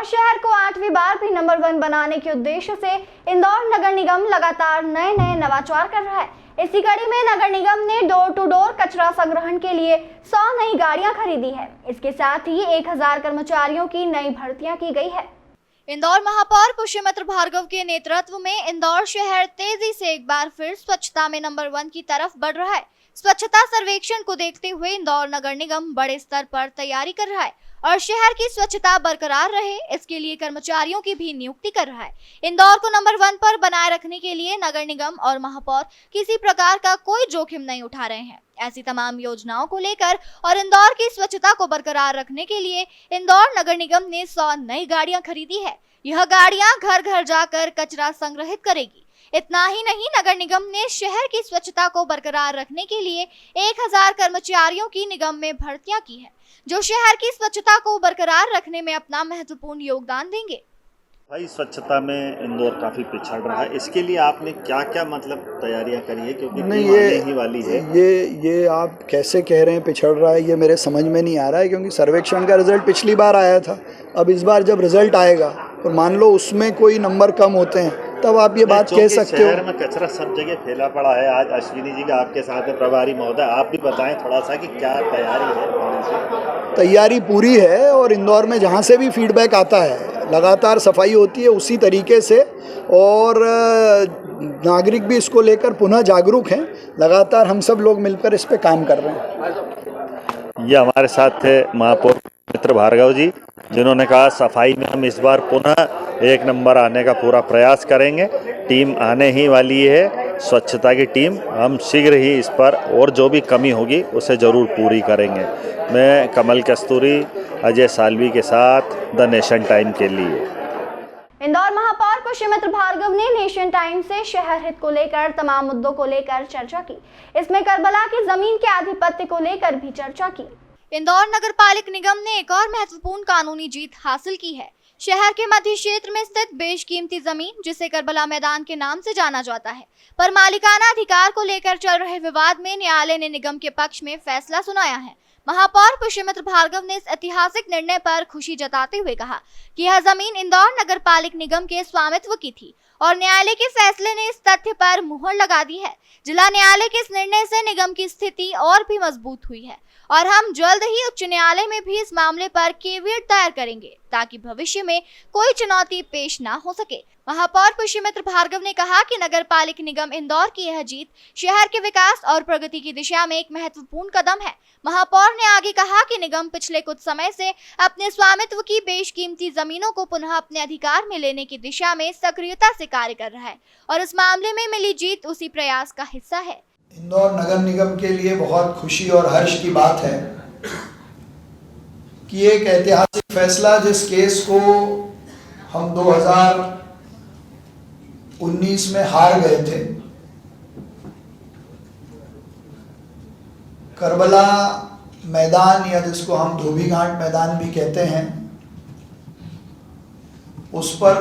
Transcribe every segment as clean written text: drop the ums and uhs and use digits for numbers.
इंदौर शहर को 8वीं बार भी नंबर 1 बनाने के उद्देश्य से इंदौर नगर निगम लगातार नए नवाचार कर रहा है। इसी कड़ी में नगर निगम ने डोर टू डोर कचरा संग्रहण के लिए 100 नई गाड़ियां खरीदी है। इसके साथ ही 1000 कर्मचारियों की नई भर्तियां की गई है। इंदौर महापौर पुष्यमित्र भार्गव के नेतृत्व में इंदौर शहर तेजी से एक बार फिर स्वच्छता में नंबर 1 की तरफ बढ़ रहा है। स्वच्छता सर्वेक्षण को देखते हुए इंदौर नगर निगम बड़े स्तर पर तैयारी कर रहा है और शहर की स्वच्छता बरकरार रहे, इसके लिए कर्मचारियों की भी नियुक्ति कर रहा है। इंदौर को नंबर 1 पर बनाए रखने के लिए नगर निगम और महापौर किसी प्रकार का कोई जोखिम नहीं उठा रहे हैं। ऐसी तमाम योजनाओं को लेकर और इंदौर की स्वच्छता को बरकरार रखने के लिए इंदौर नगर निगम ने 100 नई गाड़ियां खरीदी है। यह गाड़ियां घर घर जाकर कचरा संग्रहित करेगी। इतना ही नहीं, नगर निगम ने शहर की स्वच्छता को बरकरार रखने के लिए 1000 कर्मचारियों की निगम में भर्तियां की है, जो शहर की स्वच्छता को बरकरार रखने में अपना महत्वपूर्ण योगदान देंगे। भाई, स्वच्छता में इंदौर काफ़ी पिछड़ रहा है, इसके लिए आपने क्या क्या तैयारियां करी है? क्योंकि नहीं, ही वाली है। ये आप कैसे कह रहे हैं पिछड़ रहा है, ये मेरे समझ में नहीं आ रहा है। क्योंकि सर्वेक्षण का रिजल्ट पिछली बार आया था, अब इस बार जब रिजल्ट आएगा और मान लो उसमें कोई नंबर कम होते हैं, तब आप ये बात कह सकते हो। शहर में कचरा सब जगह फैला पड़ा है। आज अश्विनी जी का आपके साथ में प्रभारी महोदय, आप भी बताएं थोड़ा सा कि क्या तैयारी है? तैयारी पूरी है और इंदौर में जहाँ से भी फीडबैक आता है लगातार सफाई होती है उसी तरीके से, और नागरिक भी इसको लेकर पुनः जागरूक हैं। लगातार हम सब लोग मिलकर इस पे काम कर रहे हैं। ये हमारे साथ थे महापौर मित्र भार्गव जी, जिन्होंने कहा सफाई में हम इस बार पुनः 1 नंबर आने का पूरा प्रयास करेंगे। टीम आने ही वाली है, स्वच्छता की टीम। हम शीघ्र ही इस पर और जो भी कमी होगी उसे ज़रूर पूरी करेंगे। मैं कमल कस्तूरी, अजय सालवी के साथ द नेशन टाइम के लिए। इंदौर महापौर पुष्यमित्र भार्गव ने नेशन टाइम से शहर हित को लेकर तमाम मुद्दों को लेकर चर्चा की। इसमें करबला की जमीन के आधिपत्य को लेकर भी चर्चा की। इंदौर नगर पालिक निगम ने एक और महत्वपूर्ण कानूनी जीत हासिल की है। शहर के मध्य क्षेत्र में स्थित बेशकीमती जमीन, जिसे करबला मैदान के नाम से जाना जाता है, पर मालिकाना अधिकार को लेकर चल रहे विवाद में न्यायालय ने निगम के पक्ष में फैसला सुनाया है। महापौर पुष्यमित्र भार्गव ने इस ऐतिहासिक निर्णय पर खुशी जताते हुए कहा कि यह जमीन इंदौर नगर पालिक निगम के स्वामित्व की थी और न्यायालय के फैसले ने इस तथ्य पर मुहर लगा दी है। जिला न्यायालय के इस निर्णय से निगम की स्थिति और भी मजबूत हुई है और हम जल्द ही उच्च न्यायालय में भी इस मामले पर केवियट दायर करेंगे, ताकि भविष्य में कोई चुनौती पेश न हो सके। महापौर पुष्यमित्र भार्गव ने कहा कि नगर पालिक निगम इंदौर की यह जीत शहर के विकास और प्रगति की दिशा में एक महत्वपूर्ण कदम है। महापौर ने आगे कहा कि निगम पिछले कुछ समय से अपने स्वामित्व की बेशकीमती जमीनों को पुनः अपने अधिकार में लेने की दिशा में सक्रियता से कार्य कर रहा है और इस मामले में मिली जीत उसी प्रयास का हिस्सा है। इंदौर नगर निगम के लिए बहुत खुशी और हर्ष की बात है कि एक ऐतिहासिक फैसला, जिस केस को हम 2019 में हार गए थे, करबला मैदान या जिसको हम धोबी घाट मैदान भी कहते हैं, उस पर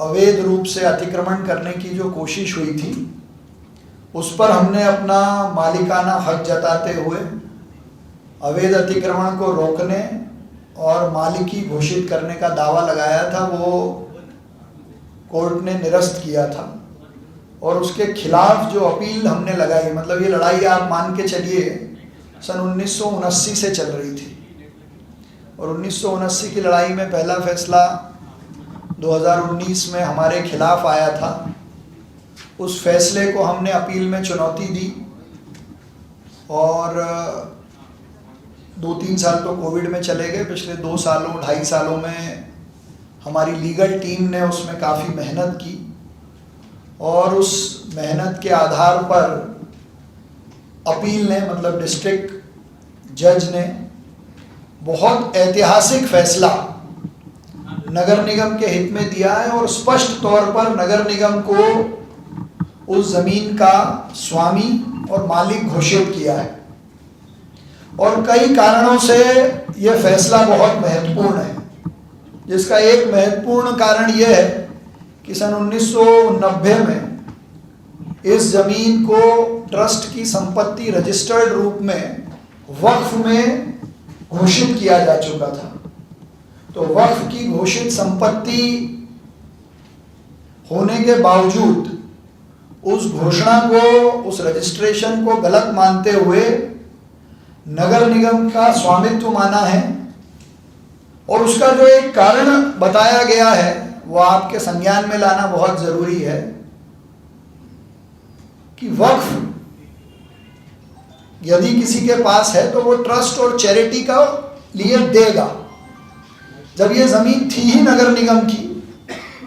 अवैध रूप से अतिक्रमण करने की जो कोशिश हुई थी, उस पर हमने अपना मालिकाना हक जताते हुए अवैध अतिक्रमण को रोकने और मालिकी घोषित करने का दावा लगाया था। वो कोर्ट ने निरस्त किया था और उसके खिलाफ जो अपील हमने लगाई, मतलब ये लड़ाई आप मान के चलिए सन 1979 से चल रही थी और 1979 की लड़ाई में पहला फैसला 2019 में हमारे खिलाफ आया था। उस फैसले को हमने अपील में चुनौती दी और 2-3 साल तो कोविड में चले गए। पिछले 2 सालों 2.5 सालों में हमारी लीगल टीम ने उसमें काफ़ी मेहनत की और उस मेहनत के आधार पर अपील ने, मतलब डिस्ट्रिक्ट जज ने, बहुत ऐतिहासिक फैसला नगर निगम के हित में दिया है और स्पष्ट तौर पर नगर निगम को उस जमीन का स्वामी और मालिक घोषित किया है। और कई कारणों से यह फैसला बहुत महत्वपूर्ण है, जिसका एक महत्वपूर्ण कारण यह है कि सन 1990 में इस जमीन को ट्रस्ट की संपत्ति रजिस्टर्ड रूप में वक्फ में घोषित किया जा चुका था तो वक्फ की घोषित संपत्ति होने के बावजूद उस घोषणा को, उस रजिस्ट्रेशन को गलत मानते हुए नगर निगम का स्वामित्व माना है, और उसका जो एक कारण बताया गया है वो आपके संज्ञान में लाना बहुत जरूरी है कि वक्फ यदि किसी के पास है तो वो ट्रस्ट और चैरिटी का लिए देगा। जब ये जमीन थी ही नगर निगम की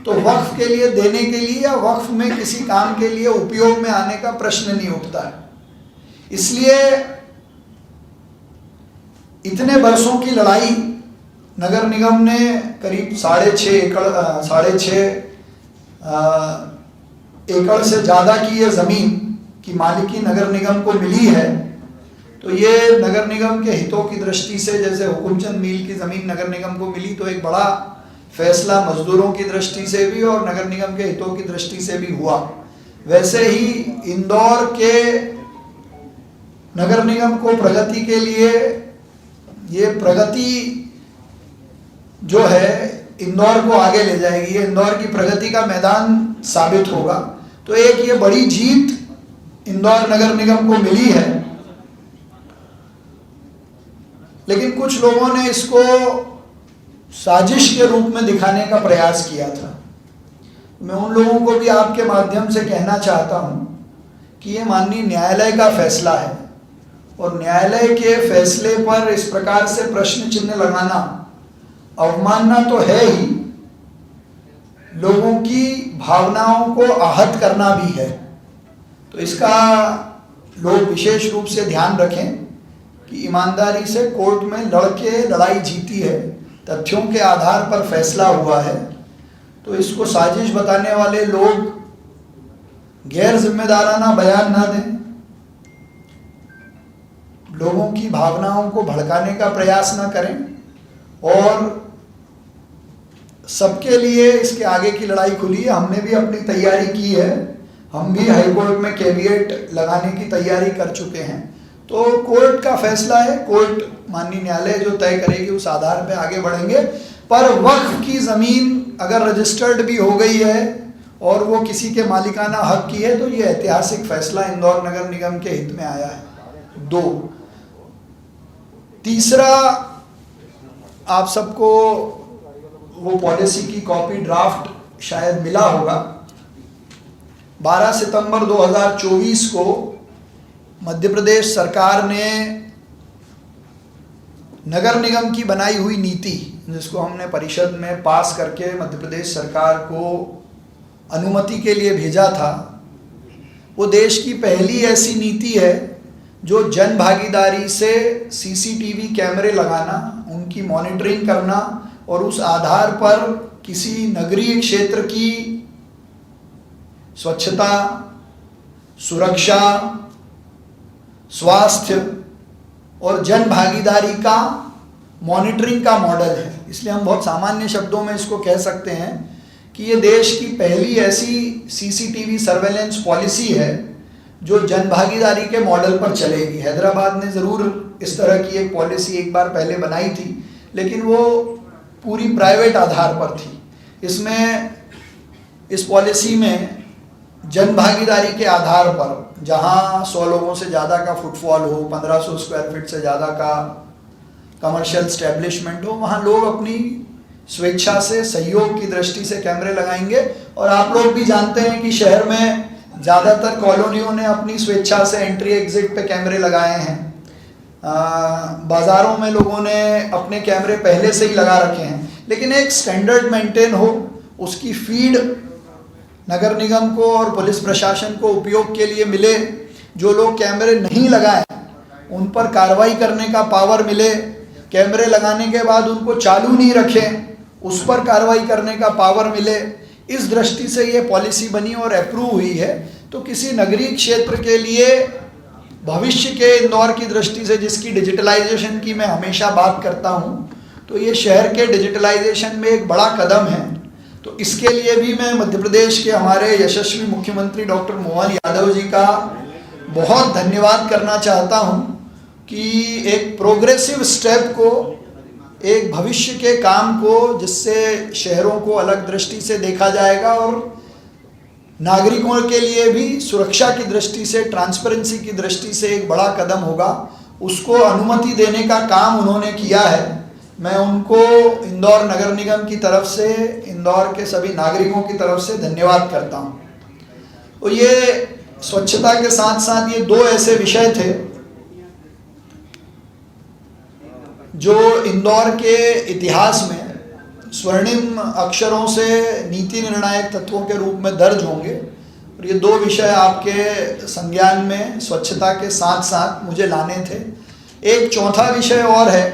तो वक्फ के लिए देने के लिए या वक्फ में किसी काम के लिए उपयोग में आने का प्रश्न नहीं उठता है। इसलिए इतने वर्षों की लड़ाई नगर निगम ने करीब 6.5 एकड़ से ज़्यादा की ये ज़मीन की मालिकी नगर निगम को मिली है, तो ये नगर निगम के हितों की दृष्टि से, जैसे हुकुमचंद मील की ज़मीन नगर निगम को मिली तो एक बड़ा फैसला मजदूरों की दृष्टि से भी और नगर निगम के हितों की दृष्टि से भी हुआ, वैसे ही इंदौर के नगर निगम को प्रगति के लिए, ये प्रगति जो है इंदौर को आगे ले जाएगी, ये इंदौर की प्रगति का मैदान साबित होगा। तो एक ये बड़ी जीत इंदौर नगर निगम को मिली है, लेकिन कुछ लोगों ने इसको साजिश के रूप में दिखाने का प्रयास किया था। मैं उन लोगों को भी आपके माध्यम से कहना चाहता हूं कि ये माननीय न्यायालय का फैसला है और न्यायालय के फैसले पर इस प्रकार से प्रश्न चिन्ह लगाना अवमानना तो है ही, लोगों की भावनाओं को आहत करना भी है। तो इसका लोग विशेष रूप से ध्यान रखें कि ईमानदारी से कोर्ट में लड़के लड़ाई जीती है, तथ्यों के आधार पर फैसला हुआ है, तो इसको साजिश बताने वाले लोग गैर जिम्मेदाराना बयान ना दें, लोगों की भावनाओं को भड़काने का प्रयास ना करें और सबके लिए इसके आगे की लड़ाई खुली है। हमने भी अपनी तैयारी की है, हम भी हाईकोर्ट में कैविएट लगाने की तैयारी कर चुके हैं। तो कोर्ट का फैसला है, कोर्ट माननीय न्यायालय जो तय करेगी उस आधार पे आगे बढ़ेंगे। पर वक्फ की ज़मीन अगर रजिस्टर्ड भी हो गई है और वो किसी के मालिकाना हक की है तो ये ऐतिहासिक फैसला इंदौर नगर निगम के हित में आया है। 2, तीसरा, आप सबको वो पॉलिसी की कॉपी ड्राफ्ट शायद मिला होगा। 12 सितंबर 2024 को मध्य प्रदेश सरकार ने नगर निगम की बनाई हुई नीति, जिसको हमने परिषद में पास करके मध्य प्रदेश सरकार को अनुमति के लिए भेजा था, वो देश की पहली ऐसी नीति है जो जन भागीदारी से सीसीटीवी कैमरे लगाना, उनकी मॉनिटरिंग करना और उस आधार पर किसी नगरीय क्षेत्र की स्वच्छता, सुरक्षा, स्वास्थ्य और जन भागीदारी का मॉनिटरिंग का मॉडल है। इसलिए हम बहुत सामान्य शब्दों में इसको कह सकते हैं कि ये देश की पहली ऐसी सीसीटीवी सर्वेलेंस पॉलिसी है जो जन भागीदारी के मॉडल पर चलेगी। हैदराबाद ने ज़रूर इस तरह की एक पॉलिसी एक बार पहले बनाई थी, लेकिन वो पूरी प्राइवेट आधार पर थी। इसमें, इस पॉलिसी में जन भागीदारी के आधार पर, जहां 100 लोगों से ज़्यादा का फुटफॉल हो, 1500 स्क्वायर फीट से ज़्यादा का कमर्शियल स्टैब्लिशमेंट हो, वहां लोग अपनी स्वेच्छा से, सहयोग की दृष्टि से कैमरे लगाएंगे। और आप लोग भी जानते हैं कि शहर में ज़्यादातर कॉलोनियों ने अपनी स्वेच्छा से एंट्री एग्जिट पे कैमरे लगाए हैं। बाज़ारों में लोगों ने अपने कैमरे पहले से ही लगा रखे हैं, लेकिन एक स्टैंडर्ड मेंटेन हो, उसकी फीड नगर निगम को और पुलिस प्रशासन को उपयोग के लिए मिले। जो लोग कैमरे नहीं लगाए उन पर कार्रवाई करने का पावर मिले, कैमरे लगाने के बाद उनको चालू नहीं रखें उस पर कार्रवाई करने का पावर मिले। इस दृष्टि से ये पॉलिसी बनी और अप्रूव हुई है। तो किसी नगरीय क्षेत्र के लिए भविष्य के इंदौर की दृष्टि से, जिसकी डिजिटलाइजेशन की मैं हमेशा बात करता हूँ, तो ये शहर के डिजिटलाइजेशन में एक बड़ा कदम है। तो इसके लिए भी मैं मध्य प्रदेश के हमारे यशस्वी मुख्यमंत्री डॉक्टर मोहन यादव जी का बहुत धन्यवाद करना चाहता हूँ कि एक प्रोग्रेसिव स्टेप को, एक भविष्य के काम को जिससे शहरों को अलग दृष्टि से देखा जाएगा और नागरिकों के लिए भी सुरक्षा की दृष्टि से, ट्रांसपेरेंसी की दृष्टि से एक बड़ा कदम होगा, उसको अनुमति देने का काम उन्होंने किया है। मैं उनको इंदौर नगर निगम की तरफ से, इंदौर के सभी नागरिकों की तरफ से धन्यवाद करता हूँ। और ये स्वच्छता के साथ साथ ये दो ऐसे विषय थे जो इंदौर के इतिहास में स्वर्णिम अक्षरों से नीति निर्णायक तत्वों के रूप में दर्ज होंगे। और ये दो विषय आपके संज्ञान में स्वच्छता के साथ साथ मुझे लाने थे। एक चौथा विषय और है,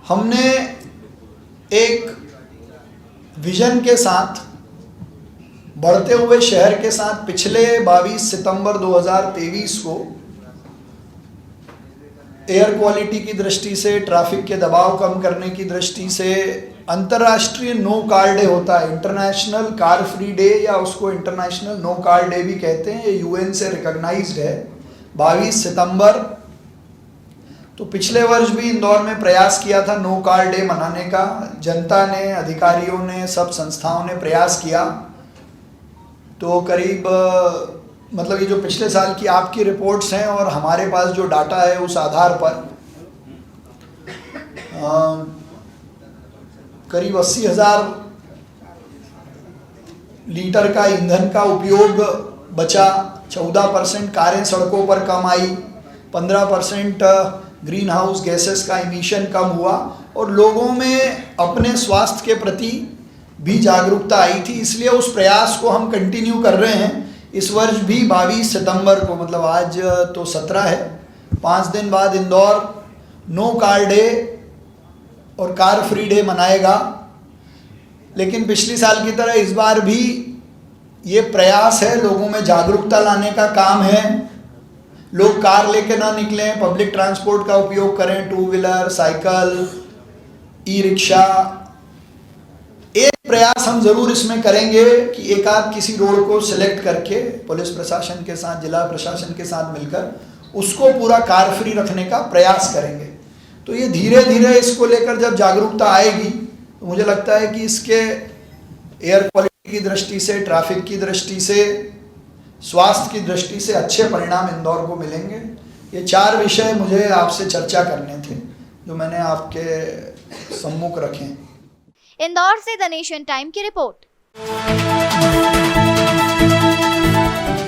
हमने एक विजन के साथ बढ़ते हुए शहर के साथ पिछले 22 सितंबर 2023 को एयर क्वालिटी की दृष्टि से, ट्रैफिक के दबाव कम करने की दृष्टि से अंतर्राष्ट्रीय नो कार डे होता है, इंटरनेशनल कार फ्री डे, या उसको इंटरनेशनल नो कार डे भी कहते हैं। ये यूएन से रिकॉग्नाइज्ड है 22 सितंबर। तो पिछले वर्ष भी इंदौर में प्रयास किया था नो कार डे मनाने का। जनता ने, अधिकारियों ने, सब संस्थाओं ने प्रयास किया। तो करीब मतलब ये जो पिछले साल की आपकी रिपोर्ट्स हैं और हमारे पास जो डाटा है उस आधार पर करीब 80,000 लीटर का ईंधन का उपयोग बचा, 14% कारें सड़कों पर कम आई, 15% ग्रीन हाउस गैसेस का इमिशन कम हुआ और लोगों में अपने स्वास्थ्य के प्रति भी जागरूकता आई थी। इसलिए उस प्रयास को हम कंटिन्यू कर रहे हैं। इस वर्ष भी 22 सितंबर को, मतलब आज तो 17 है, 5 दिन बाद इंदौर नो कार डे और कार फ्री डे मनाएगा। लेकिन पिछली साल की तरह इस बार भी ये प्रयास है, लोगों में जागरूकता लाने का काम है। लोग कार लेके ना निकलें, पब्लिक ट्रांसपोर्ट का उपयोग करें, two wheeler, cycle, e rickshaw. एक प्रयास हम जरूर इसमें करेंगे कि एक आध किसी रोड को सिलेक्ट करके पुलिस प्रशासन के साथ, जिला प्रशासन के साथ मिलकर उसको पूरा कार फ्री रखने का प्रयास करेंगे। तो ये धीरे धीरे इसको लेकर जब जागरूकता आएगी तो मुझे लगता है कि इसके एयर क्वालिटी की दृष्टि से, ट्रैफिक की दृष्टि से, स्वास्थ्य की दृष्टि से अच्छे परिणाम इंदौर को मिलेंगे। ये 4 विषय मुझे आपसे चर्चा करने थे जो मैंने आपके सम्मुख रखे। इंदौर से द नेशन टाइम की रिपोर्ट।